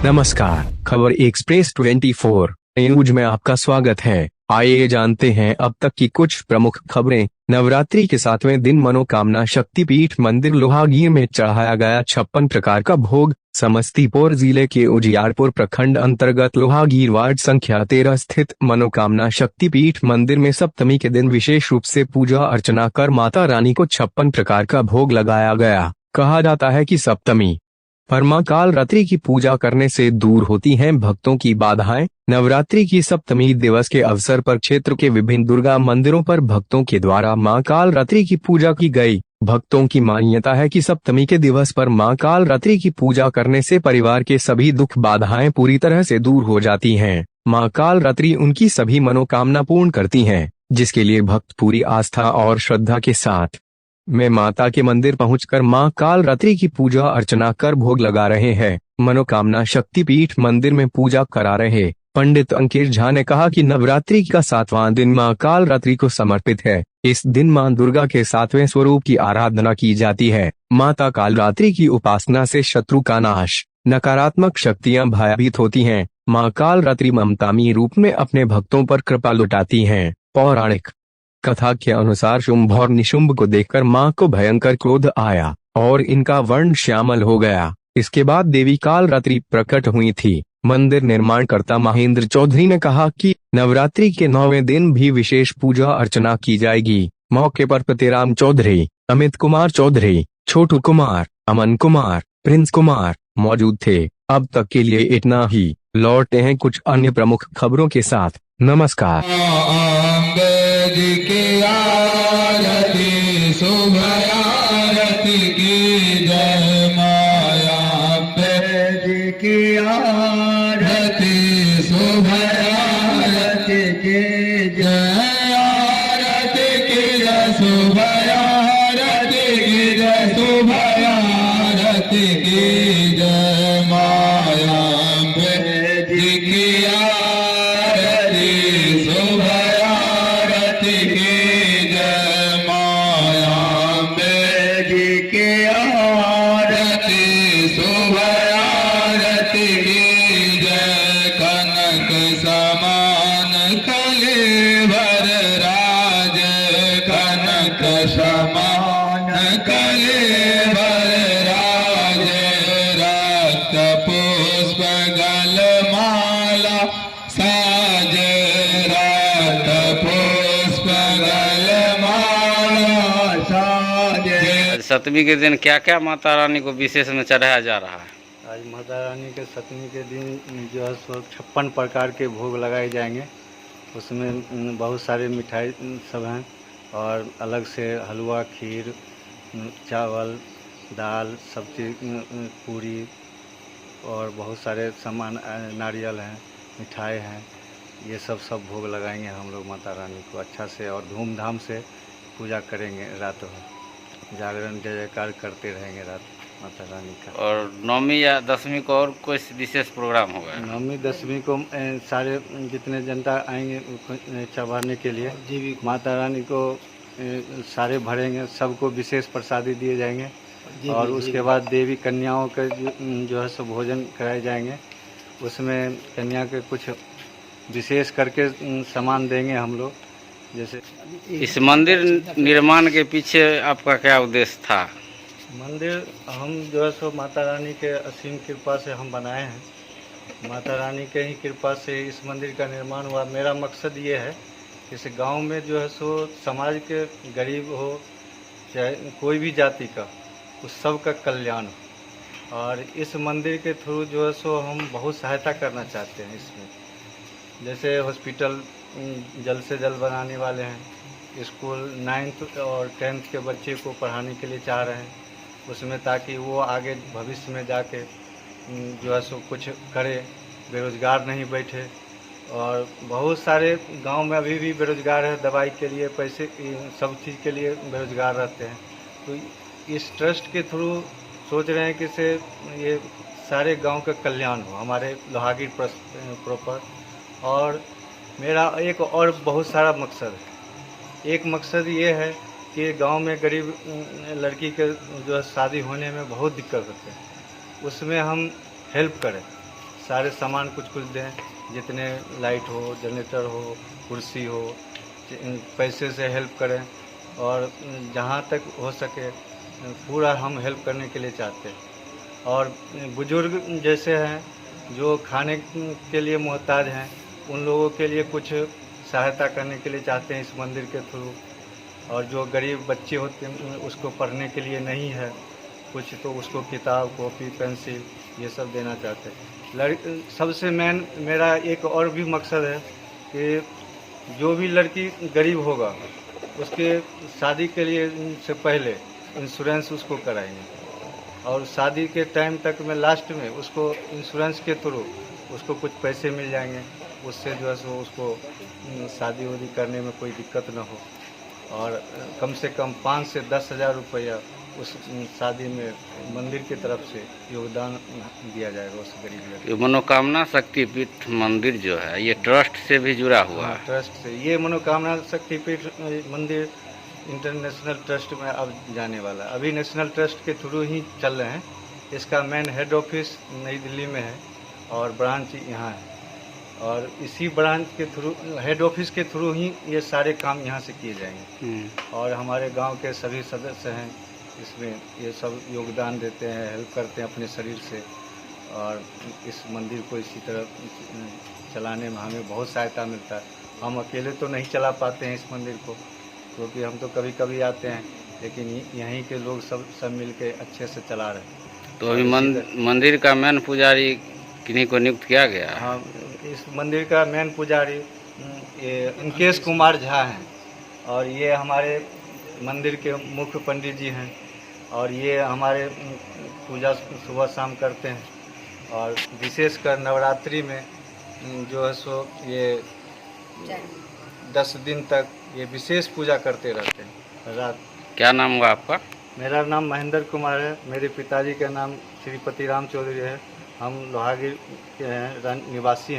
नमस्कार, खबर express 24 news में आपका स्वागत है। आइए जानते हैं अब तक की कुछ प्रमुख खबरें। नवरात्रि के 7वें दिन मनोकामना शक्तिपीठ मंदिर लोहागीर में चढ़ाया गया 56 प्रकार का भोग। समस्तीपुर जिले के उजियारपुर प्रखंड अंतर्गत लोहागीर वार्ड संख्या 13 स्थित मनोकामना शक्तिपीठ मंदिर में सप्तमी के दिन विशेष रूप से पूजा अर्चना कर माता रानी को 56 प्रकार का भोग लगाया गया। कहा जाता है कि सप्तमी पर मां कालरात्रि की पूजा करने से दूर होती हैं भक्तों की बाधाएं। नवरात्रि की सप्तमी दिवस के अवसर पर क्षेत्र के विभिन्न दुर्गा मंदिरों पर भक्तों के द्वारा मां कालरात्रि की पूजा की गई। भक्तों की मान्यता है कि सप्तमी के दिवस पर मां कालरात्रि की पूजा करने से परिवार के सभी दुख बाधाएं पूरी तरह से दूर हो जाती हैं। मां कालरात्रि उनकी सभी मनोकामना पूर्ण करती हैं, जिसके लिए भक्त पूरी आस्था और श्रद्धा के साथ में माता के मंदिर पहुंचकर मां कालरात्रि की पूजा अर्चना कर भोग लगा रहे हैं। मनोकामना शक्तिपीठ मंदिर में पूजा करा रहे पंडित अंकित झा ने कहा कि नवरात्रि का 7वां दिन मां कालरात्रि को समर्पित है। इस दिन मां दुर्गा के 7वें स्वरूप की आराधना की जाती है। माता कालरात्रि की उपासना से शत्रु का नाश, नकारात्मक शक्तियां भयभीत होती हैं। मां कालरात्रि ममतामयी रूप में अपने भक्तों पर कृपा लुटाती हैं। पौराणिक कथा के अनुसार शुंभ और निशुंभ को देखकर मां को भयंकर क्रोध आया और इनका वर्ण श्यामल हो गया। इसके बाद देवी कालरात्रि प्रकट हुई थी। मंदिर निर्माणकर्ता महेंद्र चौधरी ने कहा कि नवरात्रि के 9वें दिन भी विशेष पूजा अर्चना की जाएगी। मौके पर पतिराम चौधरी, अमित कुमार चौधरी, छोटू कुमार, अमन कुमार, प्रिंस कुमार मौजूद थे। अब तक के लिए इतना ही। लौटते हैं कुछ अन्य प्रमुख खबरों के साथ। नमस्कार। की आरती शुभ आरती की जय माया जी की आरती शुभ आरती की जय आरती की जय शुभ आरती की जय शुभ आरती की जय माया जी की आरती शुभ समान कलेवर राज रक्त पुष्प गलमाला साज रक्त पुष्प गलमाला साज। सप्तमी के दिन क्या क्या माता रानी को विशेष में चढ़ाया जा रहा है? आज माता रानी के सप्तमी के दिन जो है 56 प्रकार के भोग लगाए जाएंगे। उसमें बहुत सारे मिठाई सब हैं और अलग से हलवा, खीर, चावल, दाल, सब्जी, पूरी और बहुत सारे सामान, नारियल हैं, मिठाई हैं। ये सब भोग लगाएंगे हम लोग माता रानी को अच्छा से और धूमधाम से पूजा करेंगे। रात भर जागरण जय जयकार करते रहेंगे रात माता रानी का। और नवमी या दसवीं को और कोई विशेष प्रोग्राम होगा? नवमी दसवीं को सारे जितने जनता आएंगे चढ़ाने के लिए माता रानी को सारे भरेंगे, सबको विशेष प्रसादी दिए जाएंगे। और उसके बाद देवी कन्याओं के जो है सो भोजन कराए जाएंगे। उसमें कन्या के कुछ विशेष करके सामान देंगे हम लोग। जैसे इस मंदिर निर्माण के पीछे आपका क्या उद्देश्य था? मंदिर हम जो है सो माता रानी के असीम कृपा से हम बनाए हैं। माता रानी के ही कृपा से इस मंदिर का निर्माण हुआ। मेरा मकसद ये है कि इस गांव में जो है सो समाज के गरीब हो चाहे कोई भी जाति का, उस सब का कल्याण हो। और इस मंदिर के थ्रू जो है सो हम बहुत सहायता करना चाहते हैं इसमें। जैसे हॉस्पिटल जल्द से जल्द बनाने वाले हैं। स्कूल 9th और 10th के बच्चे को पढ़ाने के लिए चाह रहे हैं उसमें, ताकि वो आगे भविष्य में जाके जो है सो कुछ करे, बेरोज़गार नहीं बैठे। और बहुत सारे गांव में अभी भी बेरोज़गार है, दवाई के लिए, पैसे, सब चीज़ के लिए बेरोज़गार रहते हैं। तो इस ट्रस्ट के थ्रू सोच रहे हैं कि से ये सारे गांव का कल्याण हो हमारे लोहागीर प्रॉपर। और मेरा एक और बहुत सारा मकसद है। एक मकसद ये है कि गांव में गरीब लड़की के जो है शादी होने में बहुत दिक्कत होती है, उसमें हम हेल्प करें। सारे सामान कुछ कुछ दें, जितने लाइट हो, जनरेटर हो, कुर्सी हो, पैसे से हेल्प करें और जहाँ तक हो सके पूरा हम हेल्प करने के लिए चाहते हैं। और बुजुर्ग जैसे हैं जो खाने के लिए मोहताज हैं, उन लोगों के लिए कुछ सहायता करने के लिए चाहते हैं इस मंदिर के थ्रू। और जो गरीब बच्चे होते हैं उसको पढ़ने के लिए नहीं है कुछ, तो उसको किताब, कॉपी, पेंसिल ये सब देना चाहते हैं। सबसे मेन मेरा एक और भी मकसद है कि जो भी लड़की गरीब होगा उसके शादी के लिए से पहले इंश्योरेंस उसको कराएंगे और शादी के टाइम तक में लास्ट में उसको इंश्योरेंस के थ्रू उसको कुछ पैसे मिल जाएंगे, उससे जो है सो उसको शादी वादी करने में कोई दिक्कत ना हो। और कम से कम 5 से 10 हज़ार रुपया उस शादी में मंदिर की तरफ से योगदान दिया जाएगा उस गरीब लड़के। ये मनोकामना शक्तिपीठ मंदिर जो है ये ट्रस्ट से भी जुड़ा हुआ है। ट्रस्ट से ये मनोकामना शक्तिपीठ मंदिर इंटरनेशनल ट्रस्ट में अब जाने वाला है। अभी नेशनल ट्रस्ट के थ्रू ही चल रहे हैं। इसका मेन हेड ऑफिस नई दिल्ली में है और ब्रांच यहाँ है और इसी ब्रांच के थ्रू, हेड ऑफिस के थ्रू ही ये सारे काम यहाँ से किए जाएंगे। और हमारे गांव के सभी सदस्य हैं इसमें, ये सब योगदान देते हैं, हेल्प करते हैं अपने शरीर से और इस मंदिर को इसी तरह चलाने में हमें बहुत सहायता मिलता है। हम अकेले तो नहीं चला पाते हैं इस मंदिर को, क्योंकि हम तो कभी कभी आते हैं, लेकिन यहीं के लोग सब मिल के अच्छे से चला रहे हैं। तो अभी मंदिर का मेन पुजारी किन्हीं को नियुक्त किया गया? हाँ, इस मंदिर का मेन पुजारी ये अंकेश कुमार झा हैं और ये हमारे मंदिर के मुख्य पंडित जी हैं और ये हमारे पूजा सुबह शाम करते हैं। और विशेषकर नवरात्रि में जो है सो ये 10 दिन तक ये विशेष पूजा करते रहते हैं रात। क्या नाम हुआ आपका? मेरा नाम महेंद्र कुमार है, मेरे पिताजी का नाम श्रीपति राम चौधरी है। हम लोहागिर के हैं, निवासी हैं।